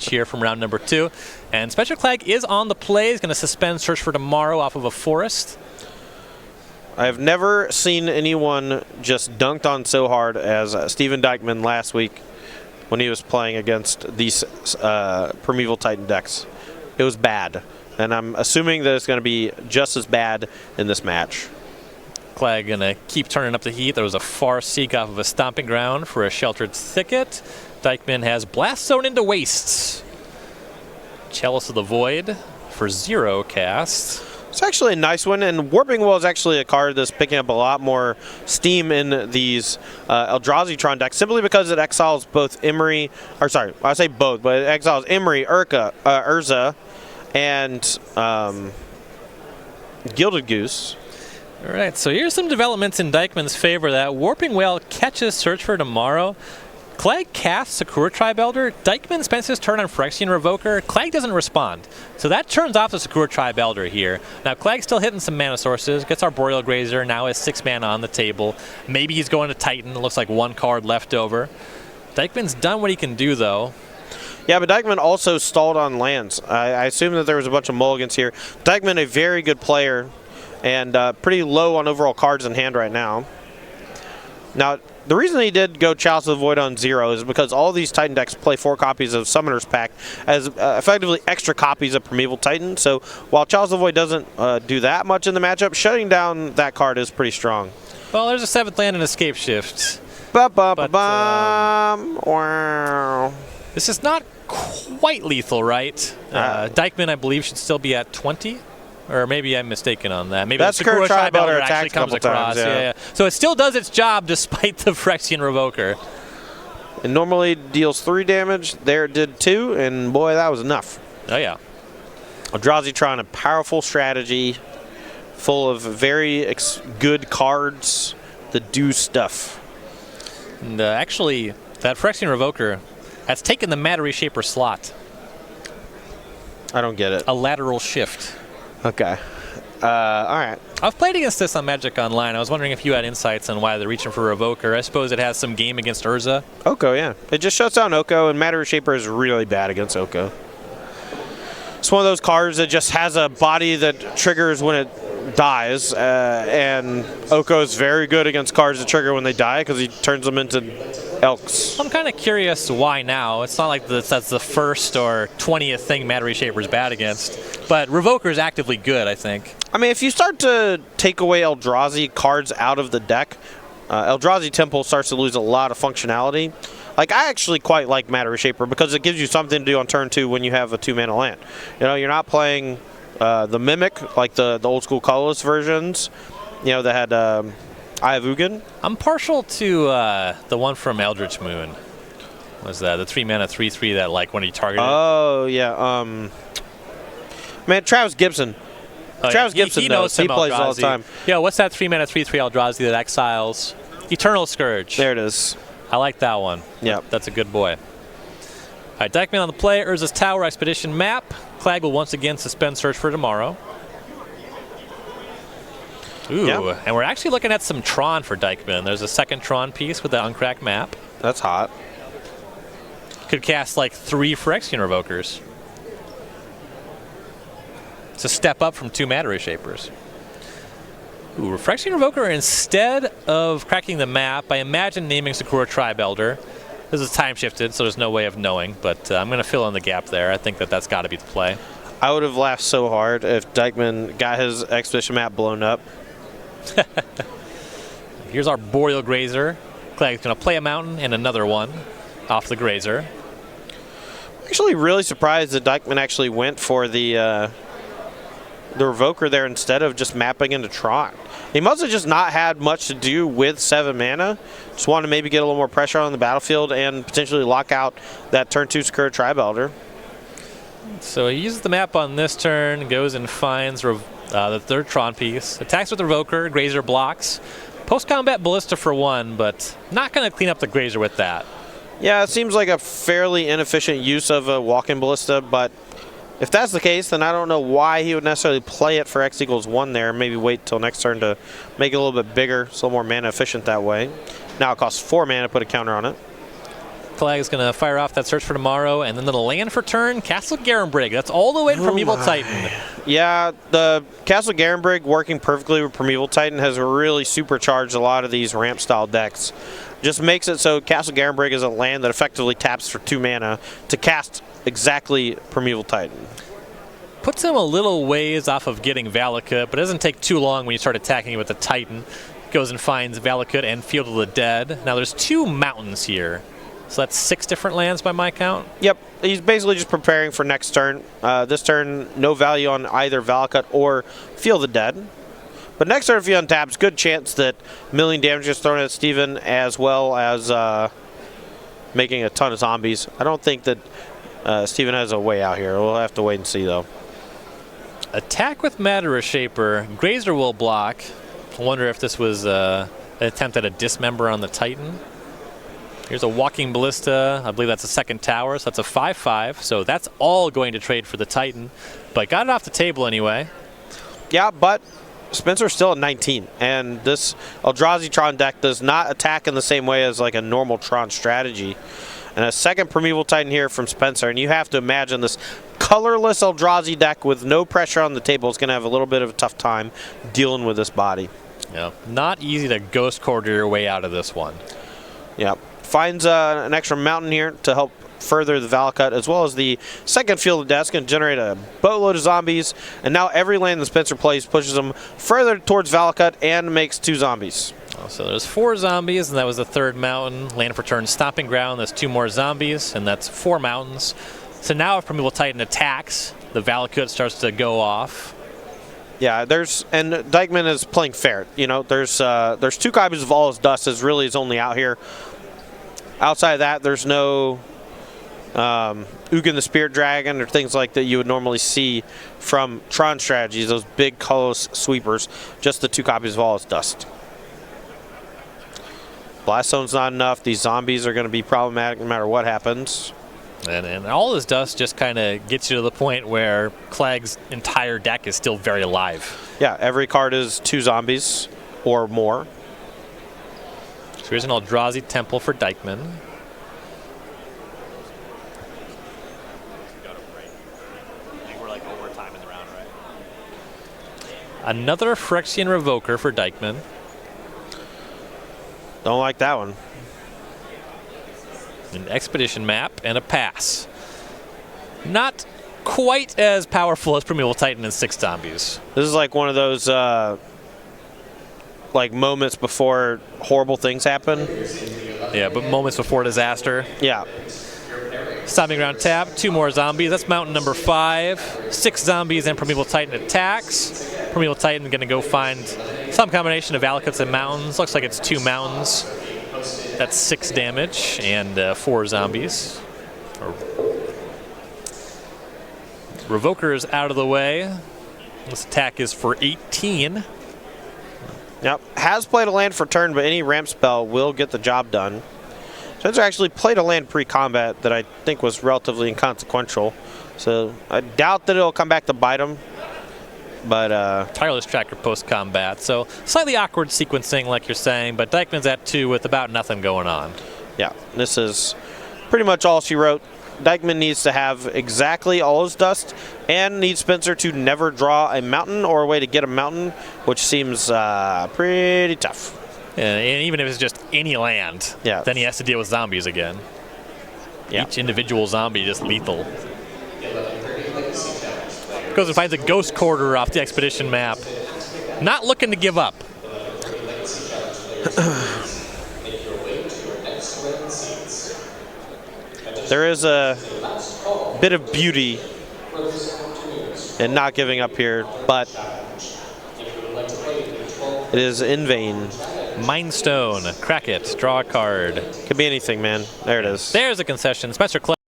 rematch here from round number 2. And Spenser Clagg is on the play. He's going to suspend Search for Tomorrow off of a Forest. I've never seen anyone just dunked on so hard as Steven Dykman last week when he was playing against these Primeval Titan decks. It was bad, and I'm assuming that it's going to be just as bad in this match. Clagg going to keep turning up the heat. There was a far seek off of a Stomping Ground for a Sheltered Thicket. Dykman has Blast Zone into Wastes. Chalice of the Void for 0 cast. It's actually a nice one, and Warping Well is actually a card that's picking up a lot more steam in these Eldrazi-tron decks, simply because it exiles both Emery, or sorry, I say both, but it exiles Emery, Urza, and Gilded Goose. All right, so here's some developments in Dykman's favor. That Warping Well catches Search for Tomorrow. Clagg casts Sakura Tribe Elder. Dykman spends his turn on Phyrexian Revoker. Clagg doesn't respond. So that turns off the Sakura Tribe Elder here. Now Clagg's still hitting some mana sources. Gets Arboreal Grazer. Now has 6 mana on the table. Maybe he's going to Titan. It looks like 1 card left over. Dykman's done what he can do, though. Yeah, but Dykman also stalled on lands. I assume that there was a bunch of mulligans here. Dykman, a very good player, and pretty low on overall cards in hand right now. Now, the reason he did go Chalice of the Void on 0 is because all these Titan decks play 4 copies of Summoner's Pact as effectively extra copies of Primeval Titan. So while Chalice of the Void doesn't do that much in the matchup, shutting down that card is pretty strong. Well, there's a 7th land and Escape Shift. Wow. This is not quite lethal, right? Dykman, I believe, should still be at 20. Or maybe I'm mistaken on that. Maybe that's the Sakura Tribe Elder actually comes Times, across. Yeah. So it still does its job despite the Phyrexian Revoker. It normally deals 3 damage. There it did 2, and boy, that was enough. Oh, yeah. Eldrazi-tron, a powerful strategy full of very good cards that do stuff. And actually, that Phyrexian Revoker has taken the Matter Reshaper slot. I don't get it. A lateral shift. Okay. All right. I've played against this on Magic Online. I was wondering if you had insights on why they're reaching for Revoker. I suppose it has some game against Urza. Oko, yeah. It just shuts down Oko, and Matter Reshaper is really bad against Oko. It's one of those cards that just has a body that triggers when it dies, and Oko is very good against cards that trigger when they die because he turns them into Elks. I'm kind of curious why now. It's not like that's the first or 20th thing Matter Reshaper's bad against, but Revoker's actively good, I think. I mean, if you start to take away Eldrazi cards out of the deck, Eldrazi Temple starts to lose a lot of functionality. Like, I actually quite like Matter Reshaper because it gives you something to do on turn 2 when you have a 2-mana land. You know, you're not playing the Mimic, like the old school colorless versions, you know, that had Eye of Ugin. I'm partial to the one from Eldritch Moon. Was that the 3-mana 3/3 that, like, when you target it? Oh, yeah. Man, Travis Gibson. Travis Gibson he knows he plays all the time. Yeah, what's that 3-mana 3/3 Eldrazi that exiles? Eternal Scourge. There it is. I like that one. Yep. That's a good boy. All right, Dykman on the play. Urza's Tower Expedition map. Clagg will once again suspend Search for Tomorrow. Ooh, yep. And we're actually looking at some Tron for Dykman. There's a second Tron piece with the uncracked map. That's hot. Could cast like 3 Phyrexian Revokers. It's a step up from 2 Matter Reshapers. Ooh, Phyrexian Revoker instead of cracking the map, I imagine naming Sakura Tribe Elder. This is time shifted, so there's no way of knowing, but I'm going to fill in the gap there. I think that's got to be the play. I would have laughed so hard if Dykman got his Expedition map blown up. Here's our Boreal Grazer. Clagg's going to play a mountain and another one off the Grazer. I'm actually really surprised that Dykman actually went for the Revoker there instead of just mapping into Tron. He must have just not had much to do with 7 mana. Just wanted to maybe get a little more pressure on the battlefield and potentially lock out that turn 2 Sakura Tribe Elder. So he uses the map on this turn, goes and finds the 3rd Tron piece, attacks with the Revoker, Grazer blocks. Post-combat Ballista for 1, but not going to clean up the Grazer with that. Yeah, it seems like a fairly inefficient use of a walk-in Ballista, but if that's the case, then I don't know why he would necessarily play it for X equals 1 there. Maybe wait till next turn to make it a little bit bigger, so a little more mana efficient that way. Now it costs 4 mana to put a counter on it. Clagg is going to fire off that Search for Tomorrow, and then the land for turn, Castle Garenbrig. That's all the way to Primeval Titan. Yeah, the Castle Garenbrig working perfectly with Primeval Titan has really supercharged a lot of these ramp-style decks. Just makes it so Castle Garenbrig is a land that effectively taps for 2 mana to cast exactly Primeval Titan. Puts him a little ways off of getting Valakut, but it doesn't take too long when you start attacking it with the Titan. Goes and finds Valakut and Field of the Dead. Now there's 2 mountains here. So that's 6 different lands by my count? Yep, he's basically just preparing for next turn. This turn, no value on either Valakut or Field of the Dead. But next turn, if he untaps, good chance that milling damage is thrown at Steven, as well as making a ton of zombies. I don't think that Steven has a way out here. We'll have to wait and see, though. Attack with Matter Shaper. Grazer will block. I wonder if this was an attempt at a dismember on the Titan. Here's a Walking Ballista. I believe that's a 2nd tower, so that's a 5/5. So that's all going to trade for the Titan. But got it off the table anyway. Yeah, but Spenser's still at 19. And this Eldrazi Tron deck does not attack in the same way as like a normal Tron strategy. And a 2nd Primeval Titan here from Spenser. And you have to imagine this colorless Eldrazi deck with no pressure on the table is going to have a little bit of a tough time dealing with this body. Yeah, not easy to Ghost Quarter your way out of this one. Yeah. Finds an extra mountain here to help further the Valakut, as well as the 2nd Field of Death. Going to generate a boatload of zombies, and now every land that Spenser plays pushes them further towards Valakut and makes 2 zombies. Oh, so there's 4 zombies, and that was the 3rd mountain. Land for turn, Stomping Ground. There's 2 more zombies, and that's 4 mountains. So now if Primeval Titan attacks, the Valakut starts to go off. Yeah, and Dykman is playing fair. You know, there's 2 copies of All Is Dust is really his only out here. Outside of that, there's no Ugin the Spirit Dragon or things like that you would normally see from Tron strategies, those big colorless sweepers, just the 2 copies of All Is Dust. Blast Zone's not enough. These zombies are going to be problematic no matter what happens. And All This Dust just kind of gets you to the point where Clagg's entire deck is still very alive. Yeah, every card is 2 zombies or more. So here's an Eldrazi Temple for Dykman. Another Phyrexian Revoker for Dykman. Don't like that one. An Expedition map and a pass. Not quite as powerful as Primeval Titan and 6 zombies. This is like one of those like moments before horrible things happen. Yeah, but moments before disaster. Yeah. Stomping Ground tap, 2 more zombies. That's mountain number 5. 6 zombies and Primeval Titan attacks. Primeval Titan going to go find some combination of Valakuts and mountains. Looks like it's 2 mountains. That's 6 damage and 4 zombies. Revoker is out of the way. This attack is for 18. Yep. Has played a land for turn, but any ramp spell will get the job done. Spenser actually played a land pre-combat that I think was relatively inconsequential. So I doubt that it'll come back to bite him. But Tireless Tracker post-combat. So slightly awkward sequencing like you're saying, but Dykman's at 2 with about nothing going on. Yeah, this is pretty much all she wrote. Dykman needs to have exactly all his dust and needs Spenser to never draw a mountain or a way to get a mountain, which seems pretty tough. And even if it's just any land, yeah, then he has to deal with zombies again. Yeah. Each individual zombie just lethal. Goes and finds a Ghost Quarter off the Expedition map. Not looking to give up. There is a bit of beauty in not giving up here, but it is in vain. Mindstone, crack it, draw a card. Could be anything, man. There it is. There's a concession. Spenser Clagg